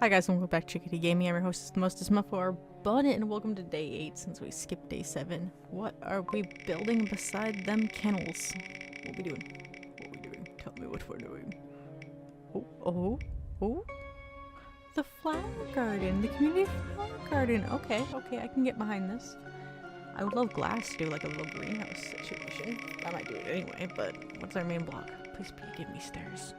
Hi guys, welcome back to Chickadee Gaming. I'm your host, the most Muffa, or Bonnet, and welcome to day 8 since we skipped day 7. What are we building beside them kennels? What we doing? What we doing? Tell me what we're doing. Oh. The flower garden, the community flower garden. Okay, I can get behind this. I would love glass to do like a little greenhouse situation. I might do it anyway, but what's our main block? Please give me stairs.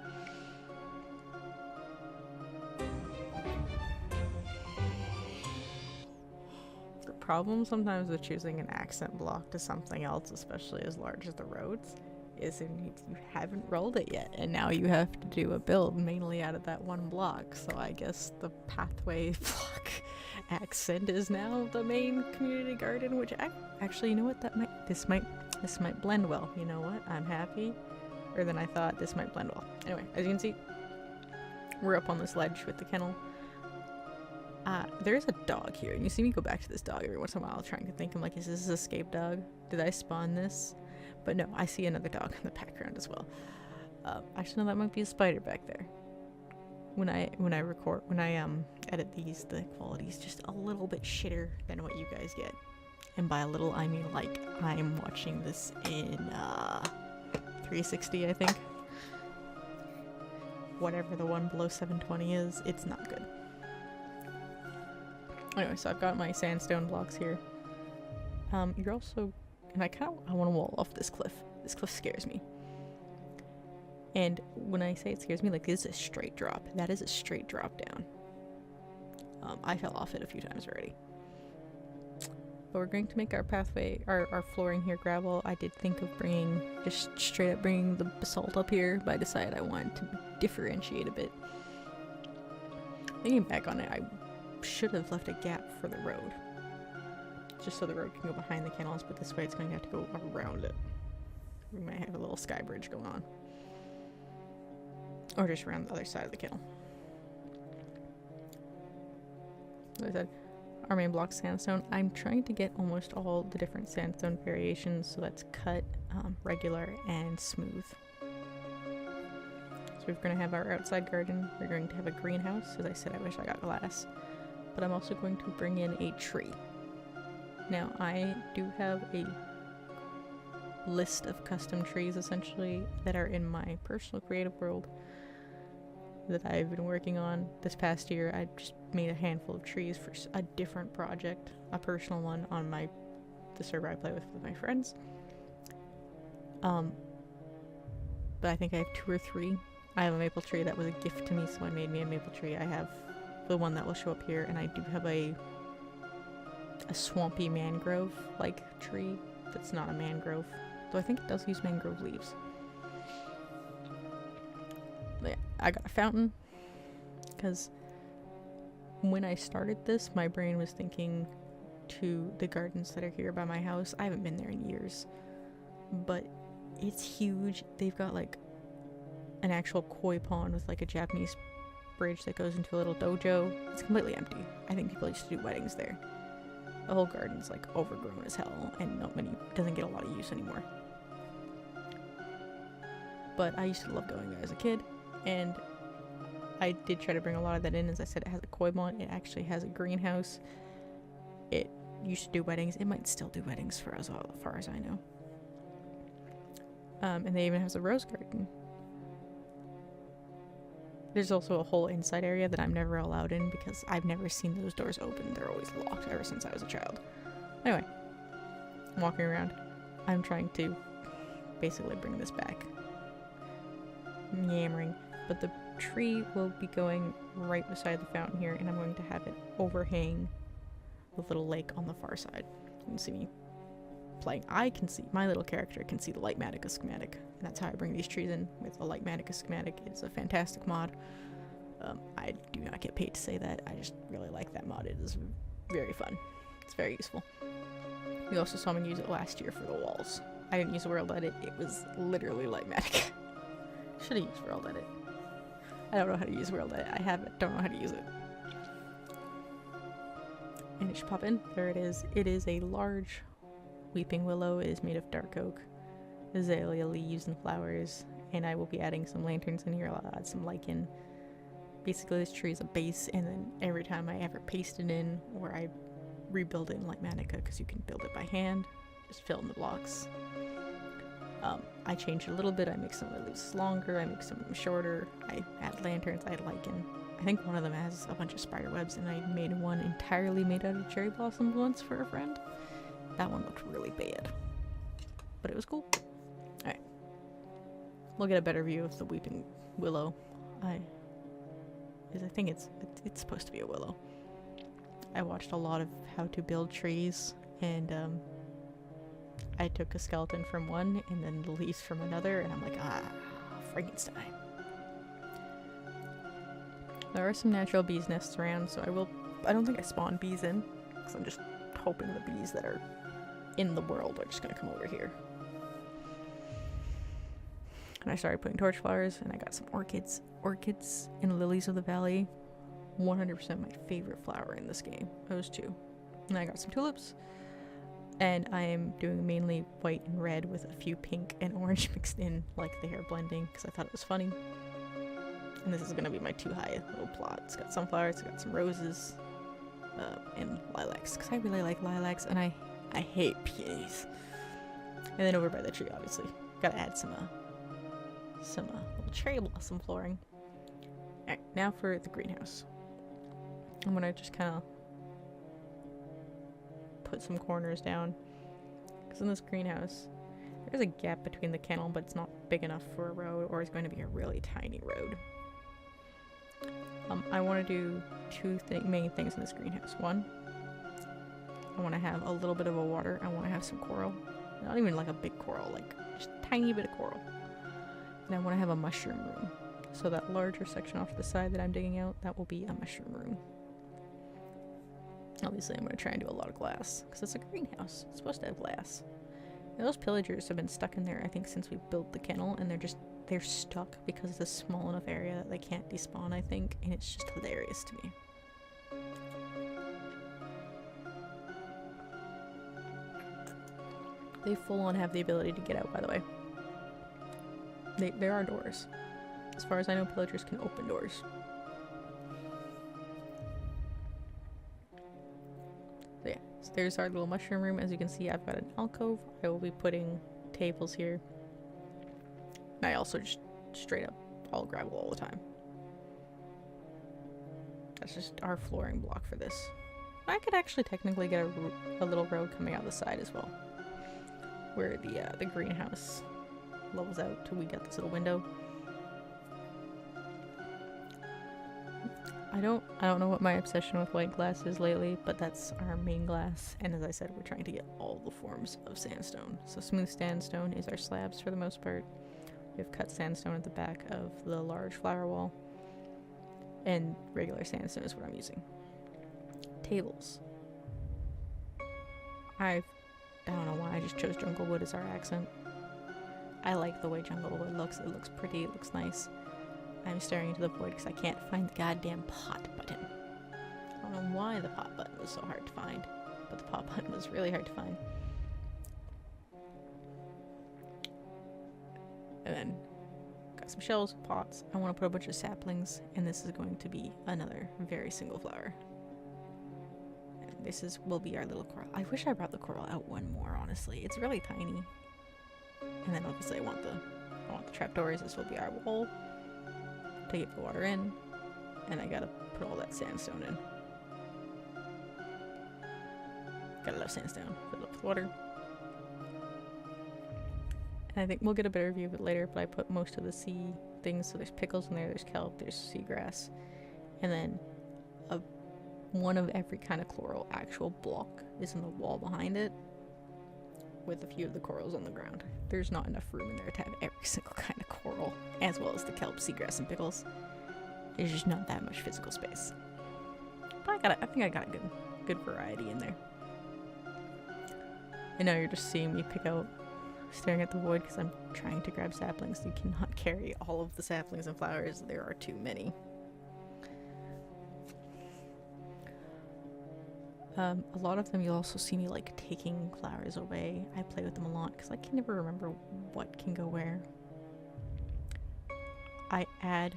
Problem sometimes with choosing an accent block to something else, especially as large as the roads, is you haven't rolled it yet, and now you have to do a build mainly out of that one block. So I guess the pathway block accent is now the main community garden, which actually, you know what, this might blend well. You know what, I'm happy, or than I thought. This might blend well. Anyway, as you can see, we're up on this ledge with the kennel. There's a dog here, and you see me go back to this dog every once in a while trying to think, I'm like, is this an escape dog? Did I spawn this? But no, I see another dog in the background as well. Actually, no, that might be a spider back there. When I edit these, the quality's just a little bit shitter than what you guys get. And by a little, I mean like I'm watching this in 360, I think. Whatever the one below 720 is, it's not good. Anyway, so I've got my sandstone blocks here. You're also, and I want to wall off this cliff. This cliff scares me. And when I say it scares me, like, this is a straight drop. That is a straight drop down. I fell off it a few times already. But we're going to make our pathway, our flooring here gravel. I did think of just straight up bringing the basalt up here, but I decided I wanted to differentiate a bit. Thinking back on it, I should have left a gap for the road, just so the road can go behind the kennels, but this way it's going to have to go around it. We might have a little sky bridge going on, or just around the other side of the kennel. Like I said, our main block sandstone. I'm trying to get almost all the different sandstone variations, so that's cut, regular, and smooth. So we're going to have our outside garden. We're going to have a greenhouse. As I said, I wish I got glass. But I'm also going to bring in a tree. Now, I do have a list of custom trees, essentially, that are in my personal creative world that I've been working on this past year. I just made a handful of trees for a different project, a personal one on the server I play with my friends. But I think I have 2 or 3. I have a maple tree that was a gift to me, so I made me a maple tree. I have the one that will show up here, and I do have a swampy mangrove like tree that's not a mangrove, though I think it does use mangrove leaves. But yeah, I got a fountain because when I started this, my brain was thinking to the gardens that are here by my house. I haven't been there in years, but it's huge. They've got like an actual koi pond with like a Japanese bridge that goes into a little dojo. It's completely empty. I think people used to do weddings there. The whole garden's like overgrown as hell, and doesn't get a lot of use anymore. But I used to love going there as a kid, and I did try to bring a lot of that in. As I said, it has a koi pond. It actually has a greenhouse. It used to do weddings. It might still do weddings for as far as I know. And they even has a rose garden. There's also a whole inside area that I'm never allowed in because I've never seen those doors open. They're always locked ever since I was a child. Anyway, I'm walking around. I'm trying to basically bring this back. I'm yammering. But the tree will be going right beside the fountain here, and I'm going to have it overhang the little lake on the far side. You can see me playing. My little character can see the Lightmatica schematic. And that's how I bring these trees in, with a Lightmatica schematic. It's a fantastic mod. I do not get paid to say that. I just really like that mod. It is very fun. It's very useful. We also saw me use it last year for the walls. I didn't use World Edit. It was literally Lightmatica. Should have used World Edit. I don't know how to use World Edit. I have it. Don't know how to use it. And it should pop in. There it is. It is a large weeping willow. It is made of dark oak, azalea leaves and flowers, and I will be adding some lanterns in here. I'll add some lichen, basically this tree is a base, and then every time I ever paste it in, or I rebuild it in like Manica, because you can build it by hand, just fill in the blocks. I change it a little bit. I make some of the leaves longer, I make some of them shorter, I add lanterns, I add lichen. I think one of them has a bunch of spider webs, and I made one entirely made out of cherry blossoms once for a friend. That one looked really bad, but it was cool. Alright. We'll get a better view of the weeping willow. I think it's supposed to be a willow. I watched a lot of how to build trees, and I took a skeleton from one and then the leaves from another, and I'm like, Frankenstein. There are some natural bees nests around, so I don't think I spawn bees in, because I'm just hoping the bees that are in the world are just gonna come over here. And I started putting torch flowers, and I got some orchids. Orchids and lilies of the valley, 100% my favorite flower in this game. Those two. And I got some tulips. And I am doing mainly white and red with a few pink and orange mixed in, like they are blending, because I thought it was funny. And this is going to be my 2-high little plot. It's got sunflowers, it's got some roses, and lilacs, because I really like lilacs, and I hate peonies. And then over by the tree, obviously. Gotta add some little cherry blossom flooring. Alright, now for the greenhouse. I'm gonna just kind of put some corners down, because in this greenhouse there's a gap between the kennel, but it's not big enough for a road, or it's going to be a really tiny road. I want to do two main things in this greenhouse. One, I want to have a little bit of a water. I want to have some coral, not even like a big coral, like just a tiny bit of coral. And I want to have a mushroom room, so that larger section off to the side that I'm digging out, that will be a mushroom room. Obviously, I'm going to try and do a lot of glass, because it's a greenhouse. It's supposed to have glass. And those pillagers have been stuck in there, I think, since we built the kennel, and they're stuck because it's a small enough area that they can't despawn, I think, and it's just hilarious to me. They full on have the ability to get out, by the way. There are doors. As far as I know, pillagers can open doors. So yeah, so there's our little mushroom room. As you can see, I've got an alcove. I will be putting tables here. And I also just straight up all gravel all the time. That's just our flooring block for this. I could actually technically get a little road coming out the side as well, where the greenhouse levels out till we get this little window. I don't know what my obsession with white glass is lately, but that's our main glass. And as I said, we're trying to get all the forms of sandstone. So smooth sandstone is our slabs for the most part. We have cut sandstone at the back of the large flower wall, and regular sandstone is what I'm using. Tables. I don't know why I just chose jungle wood as our accent. I like the way jungle wood looks. It looks pretty, it looks nice. I'm staring into the void because I can't find the goddamn pot button. I don't know why the pot button was so hard to find, but the pot button was really hard to find. And then got some shells, pots. I want to put a bunch of saplings, and this is going to be another very single flower. And this will be our little coral. I wish I brought the coral out one more, honestly. It's really tiny. And then obviously I want the trapdoors. This will be our wall to get the water in, and I gotta put all that sandstone in. Gotta love sandstone. Fill up with water. And I think we'll get a better view of it later, but I put most of the sea things, so there's pickles in there, there's kelp, there's seagrass, and then one of every kind of coral actual block is in the wall behind it, with a few of the corals on the ground. There's not enough room in there to have every single kind of coral, as well as the kelp, seagrass, and pickles. There's just not that much physical space. But I think I got a good variety in there. And now you're just seeing me pick out, staring at the void, because I'm trying to grab saplings. You cannot carry all of the saplings and flowers. There are too many. A lot of them you'll also see me like taking flowers away. I play with them a lot because I can never remember what can go where. I add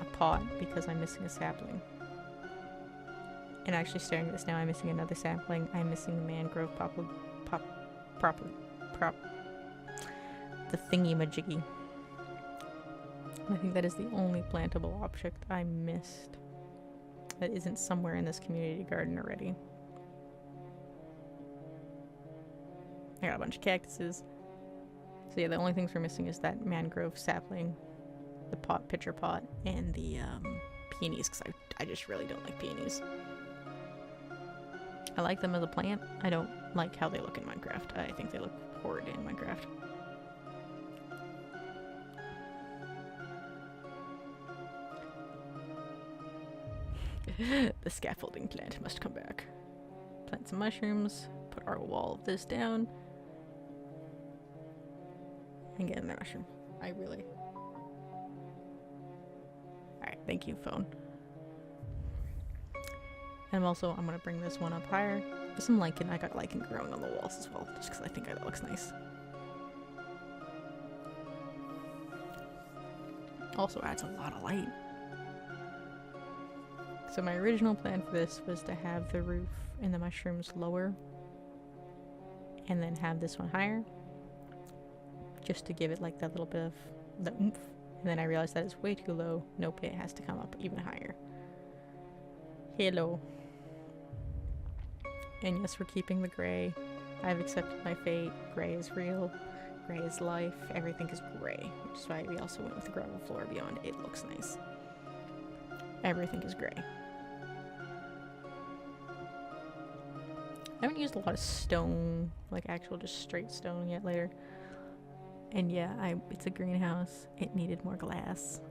a pot because I'm missing a sapling. And actually staring at this now, I'm missing another sapling. I'm missing the mangrove the thingy-majiggy. I think that is the only plantable object I missed that isn't somewhere in this community garden already. I got a bunch of cactuses. So yeah, the only things we're missing is that mangrove sapling, the pitcher pot, and the peonies, because I just really don't like peonies. I like them as a plant. I don't like how they look in Minecraft. I think they look horrid in Minecraft. The scaffolding plant must come back. Plant some mushrooms, put our wall of this down, and get another mushroom. Alright, thank you, phone. And I'm gonna bring this one up higher. There's some lichen. I got lichen growing on the walls as well, just because I think that looks nice. Also adds a lot of light. So my original plan for this was to have the roof and the mushrooms lower and then have this one higher, just to give it like that little bit of the oomph. And then I realized that it's way too low. Nope, it has to come up even higher. Hello. And yes, we're keeping the gray. I've accepted my fate. Gray is real. Gray is life. Everything is gray, which is why we also went with the gravel floor beyond. It looks nice. Everything is gray. I haven't used a lot of stone, like actual just straight stone yet later. And yeah, it's a greenhouse. It needed more glass.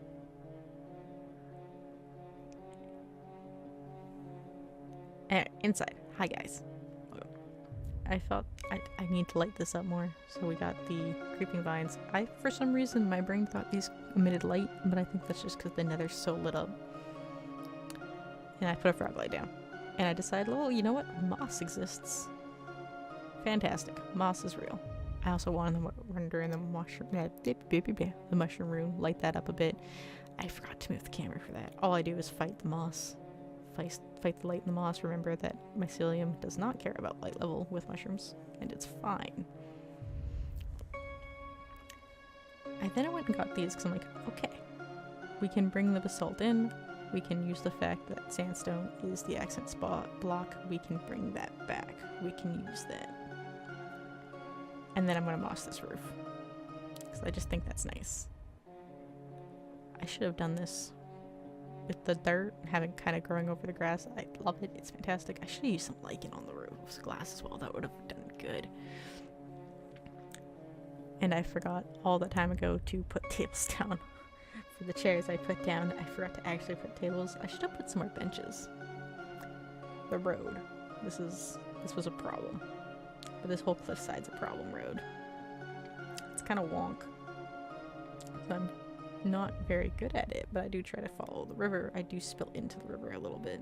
Inside. Hi guys. I thought I need to light this up more. So we got the creeping vines. For some reason, my brain thought these emitted light, but I think that's just because the nether's so lit up. And I put a frog light down. And I decided, well, you know what? Moss exists. Fantastic. Moss is real. I also wanted to run during the mushroom room, light that up a bit. I forgot to move the camera for that. All I do is fight the moss. Fight the light in the moss. Remember that mycelium does not care about light level with mushrooms, and it's fine. Then I went and got these because I'm like, okay, we can bring the basalt in. We can use the fact that sandstone is the accent spot block. We can bring that back. We can use that. And then I'm going to moss this roof, because I just think that's nice. I should have done this with the dirt, having kind of growing over the grass. I love it. It's fantastic. I should have used some lichen on the roof's glass as well. That would have done good. And I forgot all the time ago to put tables down. For the chairs I put down, I forgot to actually put tables. I should have put some more benches. The road. This was a problem. But this whole cliffside's a problem road. It's kind of wonk. So I'm not very good at it, but I do try to follow the river. I do spill into the river a little bit.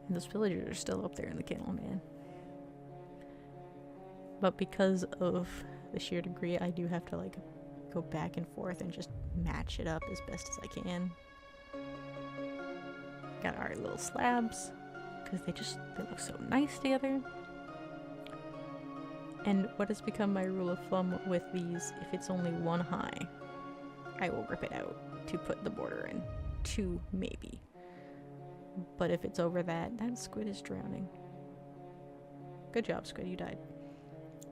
And those villagers are still up there in the kennel, man. But because of the sheer degree, I do have to like go back and forth and just match it up as best as I can. Got our little slabs because they look so nice together. And what has become my rule of thumb with these, if it's only one high, I will rip it out to put the border in. 2 maybe. But if it's over that squid is drowning. Good job, squid, you died.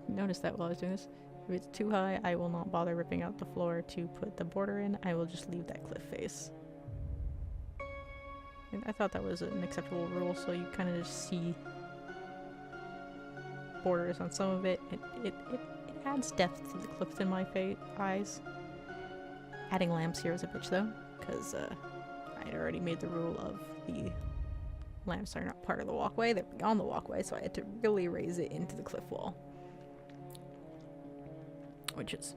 Notice that while I was doing this. If it's too high, I will not bother ripping out the floor to put the border in. I will just leave that cliff face. And I thought that was an acceptable rule, so you kind of just see borders on some of it. It adds depth to the cliff in my eyes. Adding lamps here is a bitch though, because I had already made the rule of the lamps are not part of the walkway, they're beyond the walkway, so I had to really raise it into the cliff wall. Which is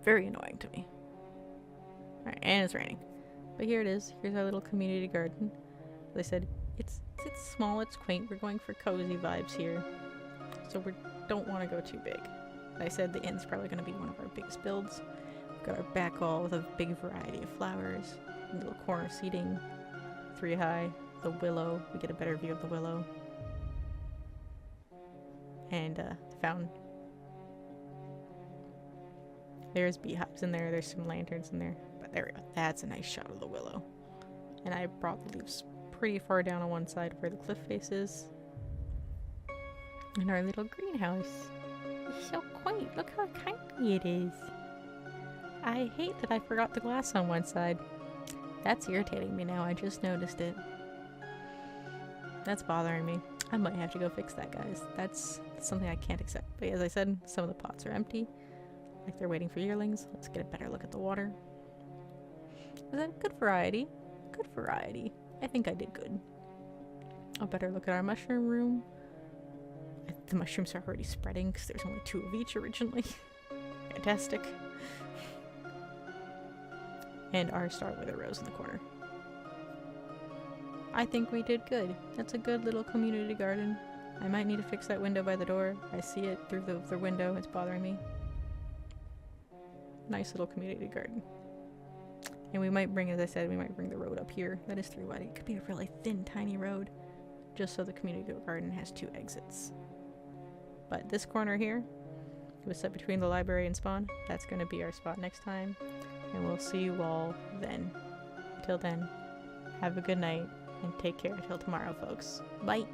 very annoying to me. Alright, and it's raining. But here it is. Here's our little community garden. As I said, it's small, it's quaint. We're going for cozy vibes here. So we don't want to go too big. Like I said, the inn's probably going to be one of our biggest builds. Got our back wall with a big variety of flowers. Little corner seating. 3 high. The willow. We get a better view of the willow. And the fountain. There's beehives in there. There's some lanterns in there. But there we go. That's a nice shot of the willow. And I brought the leaves pretty far down on one side where the cliff face is. And our little greenhouse. It's so quaint. Look how tiny it is. I hate that I forgot the glass on one side. That's irritating me now. I just noticed it. That's bothering me. I might have to go fix that, guys. That's something I can't accept. But as I said, some of the pots are empty. Like they're waiting for yearlings. Let's get a better look at the water. Is that good variety? Good variety. I think I did good. A better look at our mushroom room. The mushrooms are already spreading because there's only 2 of each originally. Fantastic. And our star wither rose in the corner. I think we did good. That's a good little community garden. I might need to fix that window by the door. I see it through the window. It's bothering me. Nice little community garden. And we might bring, as I said, we might bring the road up here. That is 3 wide. It could be a really thin, tiny road. Just so the community garden has 2 exits. But this corner here, it was set between the library and spawn. That's going to be our spot next time. And we'll see you all then. Until then, have a good night and take care until tomorrow, folks. Bye!